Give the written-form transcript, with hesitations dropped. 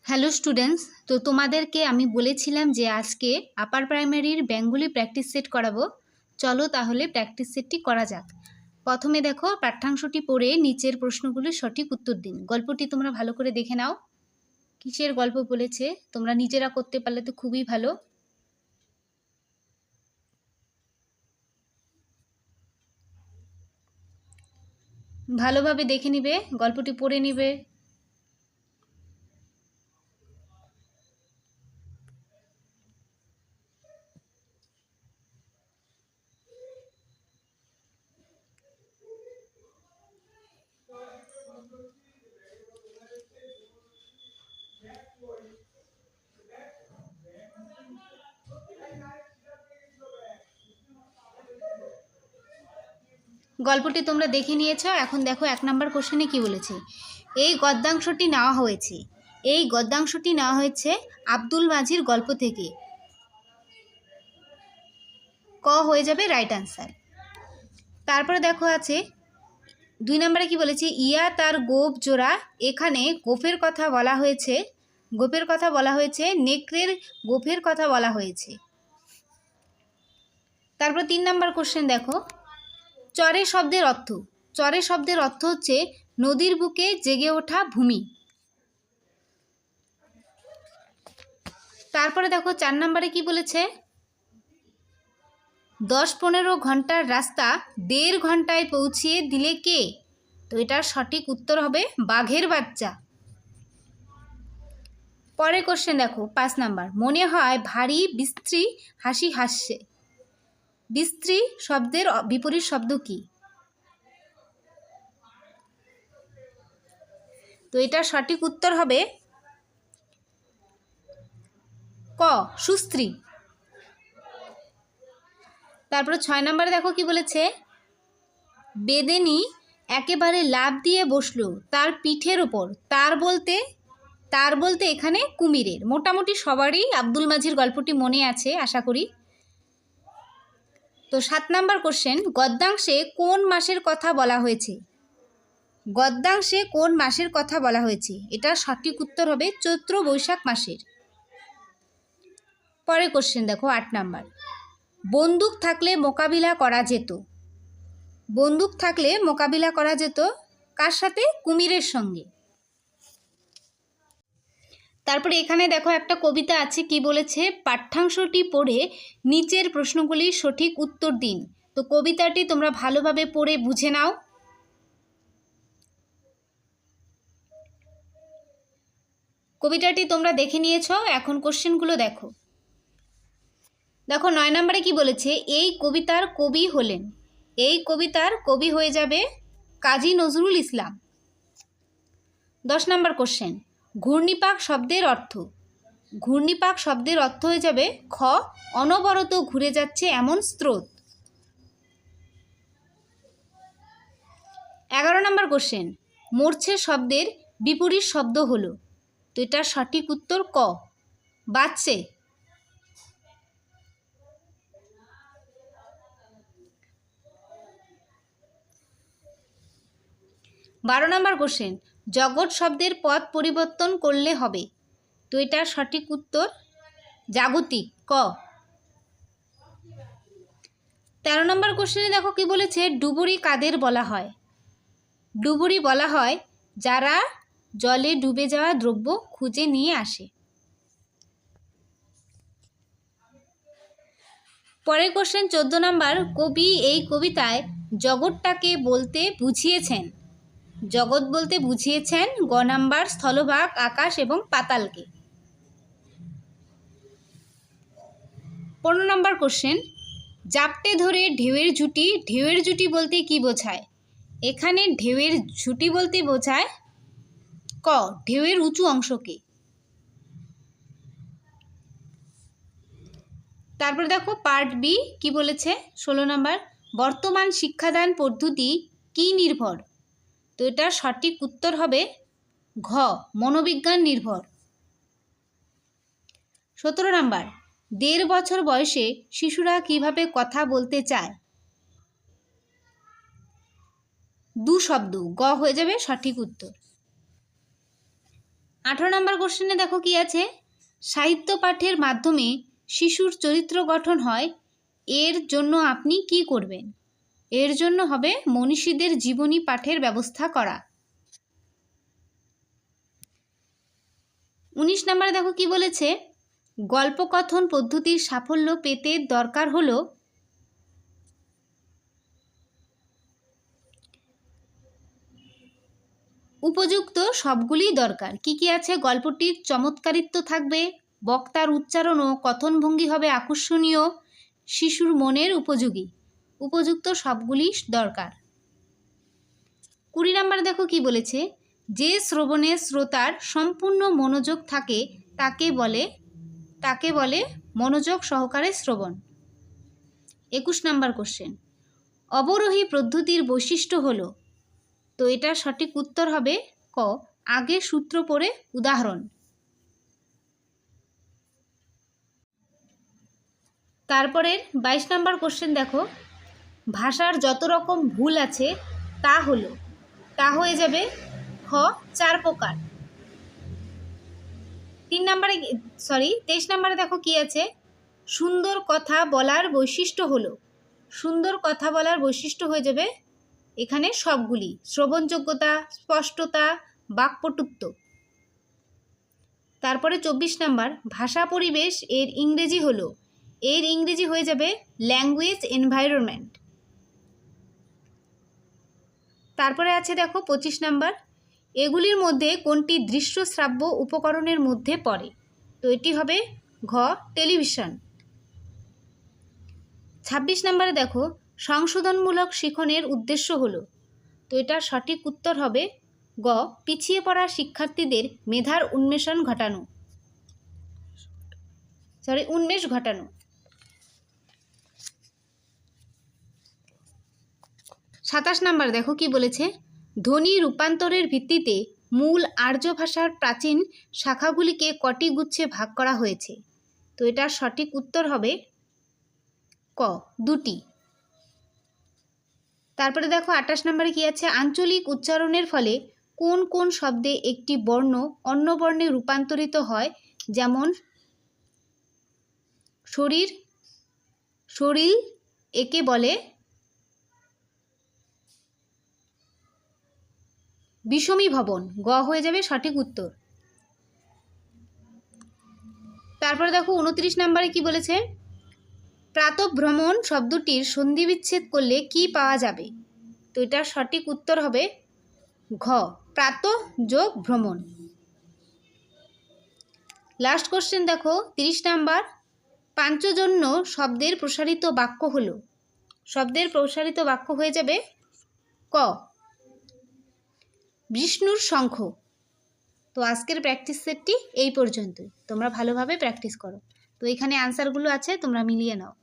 Hello students, তো তোমাদেরকে আমি বলেছিলাম যে আজকে আপার প্রাইমারির বেঙ্গলি প্র্যাকটিস সেট করাবো। চলো তাহলে প্র্যাকটিস সেটটি করা যাক। প্রথমে দেখো, পাঠ্যাংশটি পড়ে নিচের প্রশ্নগুলির সঠিক উত্তর দিন। গল্পটি তোমরা ভালো করে দেখে নাও। কিসের গল্প বলেছে তোমরা নিজেরা করতে পারলে তো খুবই ভালো। ভালোভাবে দেখে নিবে, গল্পটি পড়ে নিবে। গল্পটি তোমরা দেখে নিয়েছো। এখন দেখো 1 নম্বর কোশ্চেনে কি বলেছে। এই গদ্যাংশটি নেওয়া হয়েছে আব্দুল মাজির গল্প থেকে। ক হয়ে যাবে রাইট আনসার। তারপরে দেখো আছে 2 নম্বরে কি বলেছে, ইয়া তার গোপ জোড়া। এখানে গোফের কথা বলা হয়েছে, নেকড়ের গোফের কথা বলা হয়েছে। তারপর 3 নম্বর কোশ্চেন দেখো, চরে শব্দের অর্থ হচ্ছে নদীর বুকে জেগে ওঠা ভূমি। তারপরে দেখো 4 নম্বরে কি বলেছে, 10-15 ঘন্টার রাস্তা 1.5 ঘন্টায় পৌঁছিয়ে দিলে কে? তো এটার সঠিক উত্তর হবে বাঘের বাচ্চা। পরের কোশ্চেন দেখো 5 নাম্বার, মনে হয় ভারী বিশ্রী হাসি হাসছে। বিশ্রী শব্দের বিপরীত শব্দ কি? তো এটার সঠিক উত্তর হবে ক, সুস্ত্রী। তারপরে 6 নম্বরে দেখো কি বলেছে, বেদেনি একেবারে লাফ দিয়ে বসলো তার পিঠের ওপর। তার বলতে এখানে কুমিরের। মোটামুটি সবারই আব্দুল মাজির গল্পটি মনে আছে আশা করি। তো 7 নম্বর কোশ্চেন, গদ্যাংশে কোন মাসের কথা বলা হয়েছে? এটার সঠিক উত্তর হবে চৈত্র বৈশাখ মাসের। পরের কোশ্চেন দেখো 8 নাম্বার, বন্দুক থাকলে মোকাবিলা করা যেত কার সাথে? কুমিরের সঙ্গে। তারপরে এখানে দেখো একটা কবিতা আছে, কি বলেছে, পাঠ্যাংশটি পড়ে নিচের প্রশ্নগুলির সঠিক উত্তর দিন। তো কবিতাটি তোমরা ভালোভাবে পড়ে বুঝে নাও। কবিতাটি তোমরা দেখে নিয়েছো, এখন কোশ্চেনগুলো দেখো। 9 নম্বরে কি বলেছে, এই কবিতার কবি হয়ে যাবে কাজী নজরুল ইসলাম। 10 নম্বর কোশ্চেন, ঘূর্ণিপাক শব্দের অর্থ হয়ে যাবে খ, অনবরত ঘুরে যাচ্ছে এমন স্রোত। 11 নম্বর কোশ্চেন, মরছে শব্দের বিপরীত শব্দ হলো। তো এটার সঠিক উত্তর ক, বাঁচছে। 12 নম্বর কোশ্চেন, জগৎ শব্দের পদ পরিবর্তন করলে হবে। তো এটার সঠিক উত্তর জাগতিক, ক। 13 নম্বর কোশ্চেনে দেখো কি বলেছে, ডুবুরি কাদের বলা হয়? ডুবুরি বলা হয় যারা জলে ডুবে যাওয়া দ্রব্য খুঁজে নিয়ে আসে। পরের কোশ্চেন 14 নম্বর, কবি এই কবিতায় জগৎটাকে বলতে বুঝিয়েছেন গ নাম্বার স্থলভাগ, আকাশ এবং পাতালকে। 15 নম্বর কোশ্চেন, জাপটে ধরে ঢেউয়ের জুটি বলতে কি বোঝায়? এখানে ঢেউয়ের ঝুঁটি বলতে বোঝায় ক, ঢেউয়ের উঁচু অংশকে। তারপর দেখো পার্ট বি কি বলেছে, 16 নম্বর, বর্তমান শিক্ষাদান পদ্ধতি কি নির্ভর? তো এটার সঠিক উত্তর হবে ঘ, মনোবিজ্ঞান নির্ভর। 17 নম্বর, 1.5 বছর বয়সে শিশুরা কিভাবে কথা বলতে চায়? 2 শব্দ, গ হয়ে যাবে সঠিক উত্তর। 18 নম্বর কোশ্চেনে দেখো কি আছে, সাহিত্য পাঠের মাধ্যমে শিশুর চরিত্র গঠন হয়, এর জন্য আপনি কি করবেন? এর জন্য হবে মনীষীদের জীবনী পাঠের ব্যবস্থা করা। 19 নম্বরে দেখো কি বলেছে, গল্পকথন পদ্ধতির সাফল্য পেতে দরকার হলো উপযুক্ত সবগুলি দরকার। কি কি আছে? গল্পটির চমৎকারিত্ব থাকবে, বক্তার উচ্চারণ ও কথনভঙ্গি হবে আকর্ষণীয়, শিশুর মনের উপযোগী। উপযুক্ত সবগুলি দরকার। 20 নম্বরে দেখো কি বলেছে, যে শ্রবণে শ্রোতার সম্পূর্ণ মনোযোগ থাকে তাকে বলে মনোযোগ সহকারে শ্রবণ। 21 নম্বর কোশ্চেন, অবরোহী পদ্ধতির বৈশিষ্ট্য হলো, তো এটা সঠিক উত্তর হবে ক, আগে সূত্র পড়ে উদাহরণ। তারপরের 22 নম্বর কোশ্চেন দেখো, ভাষার যত রকম ভুল আছে তা হয়ে যাবে খ, 4 প্রকার। 23 নম্বরে দেখো কি আছে, সুন্দর কথা বলার বৈশিষ্ট্য হলো, সুন্দর কথা বলার বৈশিষ্ট্য হয়ে যাবে এখানে সবগুলি, শ্রবণযোগ্যতা, স্পষ্টতা, বাকপটুত্ব। তারপরে 24 নম্বর, ভাষা পরিবেশ এর ইংরেজি হলো, এর ইংরেজি হয়ে যাবে ল্যাঙ্গুয়েজ এনভায়রনমেন্ট। তারপরে আছে দেখো 25 নম্বর, এগুলির মধ্যে কোনটি দৃশ্য শ্রাব্য উপকরণের মধ্যে পড়ে? তো এটি হবে ঘ, টেলিভিশন। 26 নম্বরে দেখো, সংশোধনমূলক শিক্ষণের উদ্দেশ্য হলো, তো এটার সঠিক উত্তর হবে গ, পিছিয়ে পড়া শিক্ষার্থীদের মেধার উন্মেষ ঘটানো। 27 নম্বর দেখো কি বলেছে, ধ্বনি রূপান্তরের ভিত্তিতে মূল আর্য ভাষার প্রাচীন শাখাগুলিকে কটি গুচ্ছে ভাগ করা হয়েছে? তো এটার সঠিক উত্তর হবে ক, 2টি। তারপরে দেখো 28 নম্বরে কি আছে, আঞ্চলিক উচ্চারণের ফলে কোন কোন শব্দে একটি বর্ণ অন্য বর্ণে রূপান্তরিত হয়? যেমন শরীর একে বলে বিষমী ভবন, গ হয়ে যাবে সঠিক উত্তর। তারপরে দেখো 29 নম্বরে কি বলেছে, প্রাতঃভ্রমণ শব্দটির সন্ধিবিচ্ছেদ করলে কি পাওয়া যাবে? তো এটার সঠিক উত্তর হবে ঘ, প্রাতঃ যোগ ভ্রমণ। লাস্ট কোশ্চেন দেখো 30 নাম্বার, পাঞ্চজন্য শব্দের প্রসারিত বাক্য হলো, শব্দের প্রসারিত বাক্য হয়ে যাবে ক, বিষ্ণুর শঙ্খ। তো আজকের প্র্যাকটিস সেটটি এই পর্যন্তই, তোমরা ভালোভাবে প্র্যাকটিস করো। তো এখানে আনসারগুলো আছে, তোমরা মিলিয়ে নাও।